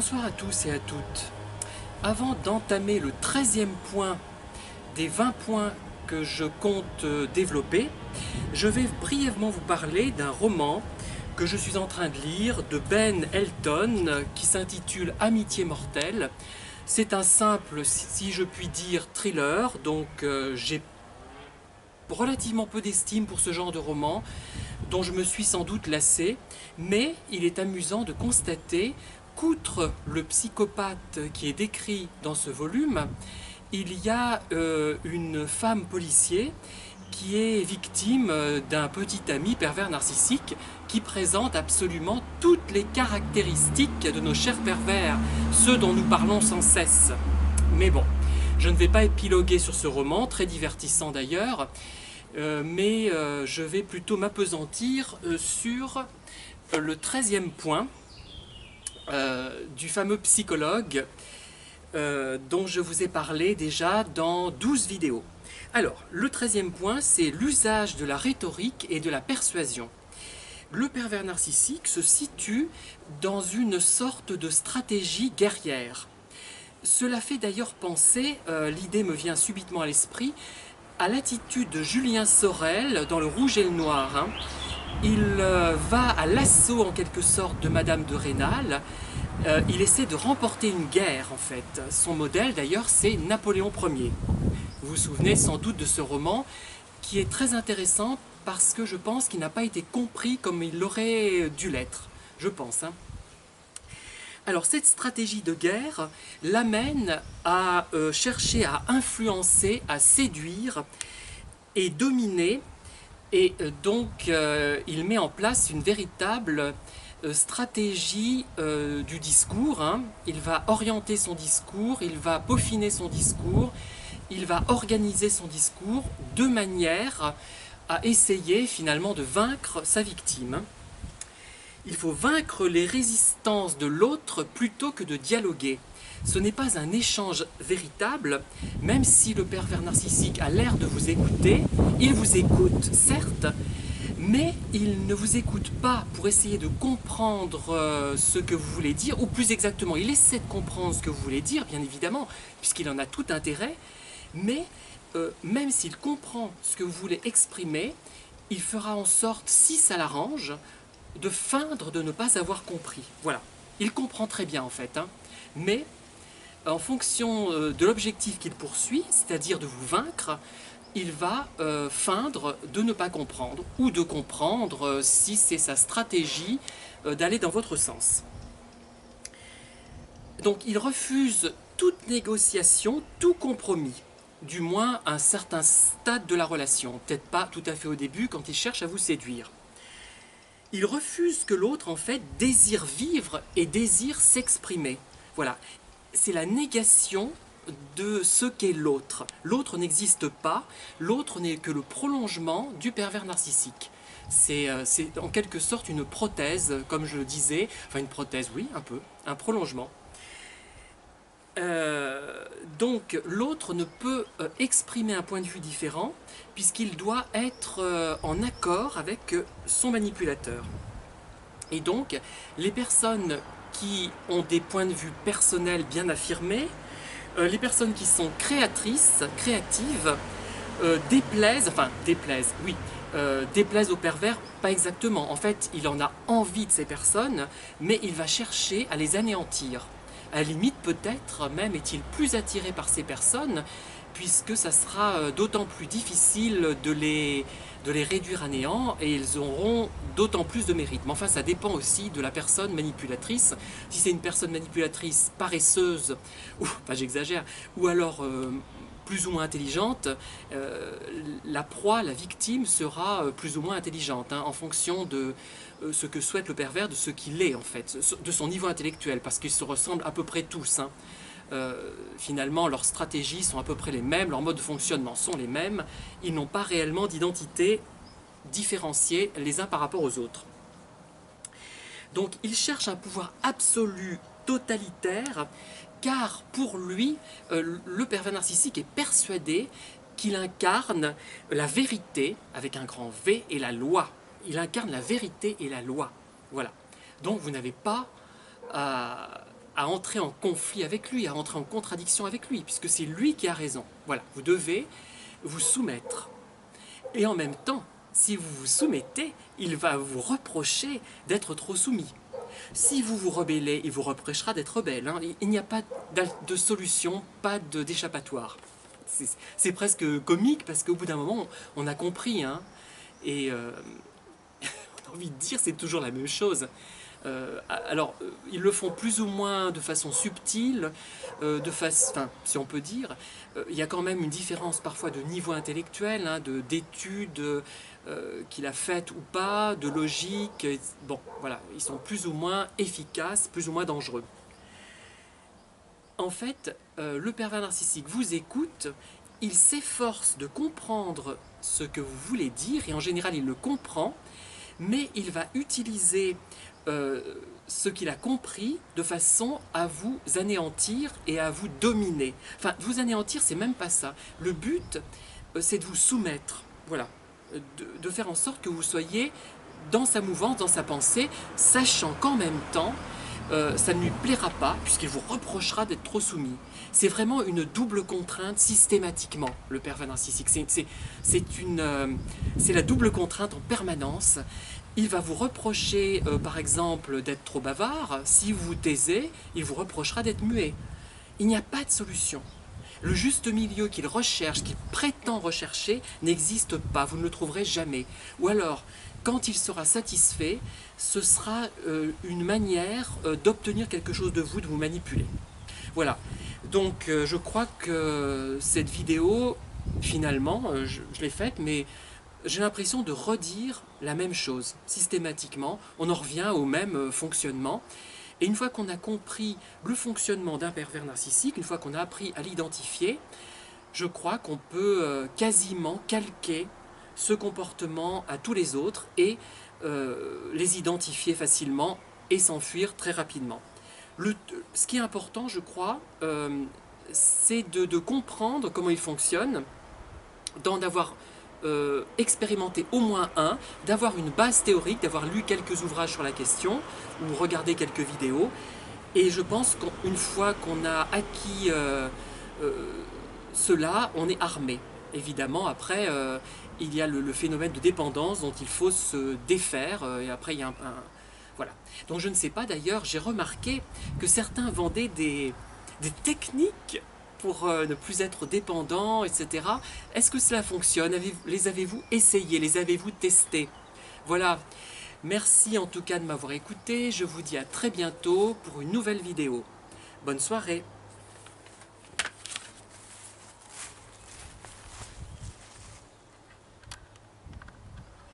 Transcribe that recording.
Bonsoir à tous et à toutes. Avant d'entamer le 13e point des 20 points que je compte développer, je vais brièvement vous parler d'un roman que je suis en train de lire de Ben Elton qui s'intitule Amitié mortelle. C'est un simple, si je puis dire, thriller, donc j'ai relativement peu d'estime pour ce genre de roman, dont je me suis sans doute lassé, mais il est amusant de constater qu'outre le psychopathe qui est décrit dans ce volume, il y a une femme policier qui est victime d'un petit ami pervers narcissique qui présente absolument toutes les caractéristiques de nos chers pervers, ceux dont nous parlons sans cesse. Mais bon, je ne vais pas épiloguer sur ce roman, très divertissant d'ailleurs, mais je vais plutôt m'appesantir sur le 13e point du fameux psychologue dont je vous ai parlé déjà dans 12 vidéos. Alors, le 13e point, c'est l'usage de la rhétorique et de la persuasion. Le pervers narcissique se situe dans une sorte de stratégie guerrière. Cela fait d'ailleurs penser, l'idée me vient subitement à l'esprit, à l'attitude de Julien Sorel dans Le Rouge et le Noir. Hein. Il va à l'assaut en quelque sorte de Madame de Rênal. Il essaie de remporter une guerre en fait. Son modèle d'ailleurs c'est Napoléon Ier. Vous vous souvenez sans doute de ce roman qui est très intéressant parce que je pense qu'il n'a pas été compris comme il aurait dû l'être. Je pense. Hein. Alors cette stratégie de guerre l'amène à chercher à influencer, à séduire et dominer. Et donc il met en place une véritable stratégie du discours. Hein. Il va orienter son discours, il va peaufiner son discours, il va organiser son discours de manière à essayer finalement de vaincre sa victime. Il faut vaincre les résistances de l'autre plutôt que de dialoguer. Ce n'est pas un échange véritable, même si le pervers narcissique a l'air de vous écouter. Il vous écoute, certes, mais il ne vous écoute pas pour essayer de comprendre ce que vous voulez dire, ou plus exactement, il essaie de comprendre ce que vous voulez dire, bien évidemment, puisqu'il en a tout intérêt, mais même s'il comprend ce que vous voulez exprimer, il fera en sorte, si ça l'arrange, de feindre de ne pas avoir compris. Voilà, il comprend très bien en fait, hein. Mais en fonction de l'objectif qu'il poursuit, c'est-à-dire de vous vaincre, il va feindre de ne pas comprendre, ou de comprendre si c'est sa stratégie d'aller dans votre sens. Donc il refuse toute négociation, tout compromis, du moins à un certain stade de la relation, peut-être pas tout à fait au début quand il cherche à vous séduire. Il refuse que l'autre, en fait, désire vivre et désire s'exprimer. Voilà, c'est la négation de ce qu'est l'autre. L'autre n'existe pas, l'autre n'est que le prolongement du pervers narcissique. C'est en quelque sorte une prothèse, comme je le disais, enfin une prothèse, oui, un peu, un prolongement. Donc l'autre ne peut exprimer un point de vue différent puisqu'il doit être en accord avec son manipulateur. Et donc les personnes qui ont des points de vue personnels bien affirmés, les personnes qui sont créatives, déplaisent au pervers, pas exactement. En fait, il en a envie de ces personnes, mais il va chercher à les anéantir. À la limite, peut-être même est-il plus attiré par ces personnes, puisque ça sera d'autant plus difficile de les réduire à néant, et ils auront d'autant plus de mérite. Mais enfin, ça dépend aussi de la personne manipulatrice. Si c'est une personne manipulatrice paresseuse, ou, enfin j'exagère, ou alors plus ou moins intelligente, la proie, la victime, sera plus ou moins intelligente, hein, en fonction de ce que souhaite le pervers, de ce qu'il est en fait, de son niveau intellectuel, parce qu'ils se ressemblent à peu près tous. Hein. Finalement, leurs stratégies sont à peu près les mêmes, leurs modes de fonctionnement sont les mêmes, ils n'ont pas réellement d'identité différenciée les uns par rapport aux autres. Donc, ils cherchent un pouvoir absolu, totalitaire, car pour lui, le pervers narcissique est persuadé qu'il incarne la vérité, avec un grand V, et la loi. Il incarne la vérité et la loi. Voilà. Donc vous n'avez pas à à entrer en conflit avec lui, à entrer en contradiction avec lui, puisque c'est lui qui a raison. Voilà, vous devez vous soumettre. Et en même temps, si vous vous soumettez, il va vous reprocher d'être trop soumis. Si vous vous rebellez, il vous reprochera d'être rebelle. Hein. Il n'y a pas de solution, pas d'échappatoire. C'est presque comique parce qu'au bout d'un moment, on a compris. Hein, et on a envie de dire c'est toujours la même chose. Alors, ils le font plus ou moins de façon subtile, enfin, si on peut dire. Il y a quand même une différence parfois de niveau intellectuel, hein, d'études qu'il a faites ou pas, de logique. Bon, voilà, ils sont plus ou moins efficaces, plus ou moins dangereux. En fait, le pervers narcissique vous écoute, il s'efforce de comprendre ce que vous voulez dire, et en général il le comprend, mais il va utiliser ce qu'il a compris de façon à vous anéantir et à vous dominer. Enfin, vous anéantir, c'est même pas ça. Le but, c'est de vous soumettre. Voilà. De faire en sorte que vous soyez dans sa mouvance, dans sa pensée, sachant qu'en même temps, ça ne lui plaira pas, puisqu'il vous reprochera d'être trop soumis. C'est vraiment une double contrainte systématiquement, le pervers narcissique. C'est la double contrainte en permanence. Il va vous reprocher, par exemple, d'être trop bavard. Si vous vous taisez, il vous reprochera d'être muet. Il n'y a pas de solution. Le juste milieu qu'il recherche, qu'il prétend rechercher, n'existe pas. Vous ne le trouverez jamais. Ou alors, quand il sera satisfait, ce sera une manière d'obtenir quelque chose de vous manipuler. Voilà. Donc, je crois que cette vidéo, finalement, je l'ai faite, mais j'ai l'impression de redire la même chose systématiquement. On en revient au même fonctionnement. Et une fois qu'on a compris le fonctionnement d'un pervers narcissique, une fois qu'on a appris à l'identifier, je crois qu'on peut quasiment calquer ce comportement à tous les autres et les identifier facilement et s'enfuir très rapidement. Ce qui est important, je crois, c'est de comprendre comment il fonctionne, d'en avoir expérimenter au moins un, d'avoir une base théorique, d'avoir lu quelques ouvrages sur la question ou regardé quelques vidéos. Et je pense qu'une fois qu'on a acquis cela, on est armé. Évidemment, après, il y a le phénomène de dépendance dont il faut se défaire. Et après, il y a voilà. Donc je ne sais pas, d'ailleurs, j'ai remarqué que certains vendaient des techniques pour ne plus être dépendant, etc. Est-ce que cela fonctionne? Les avez-vous essayés? Les avez-vous testés? Voilà. Merci en tout cas de m'avoir écouté. Je vous dis à très bientôt pour une nouvelle vidéo. Bonne soirée.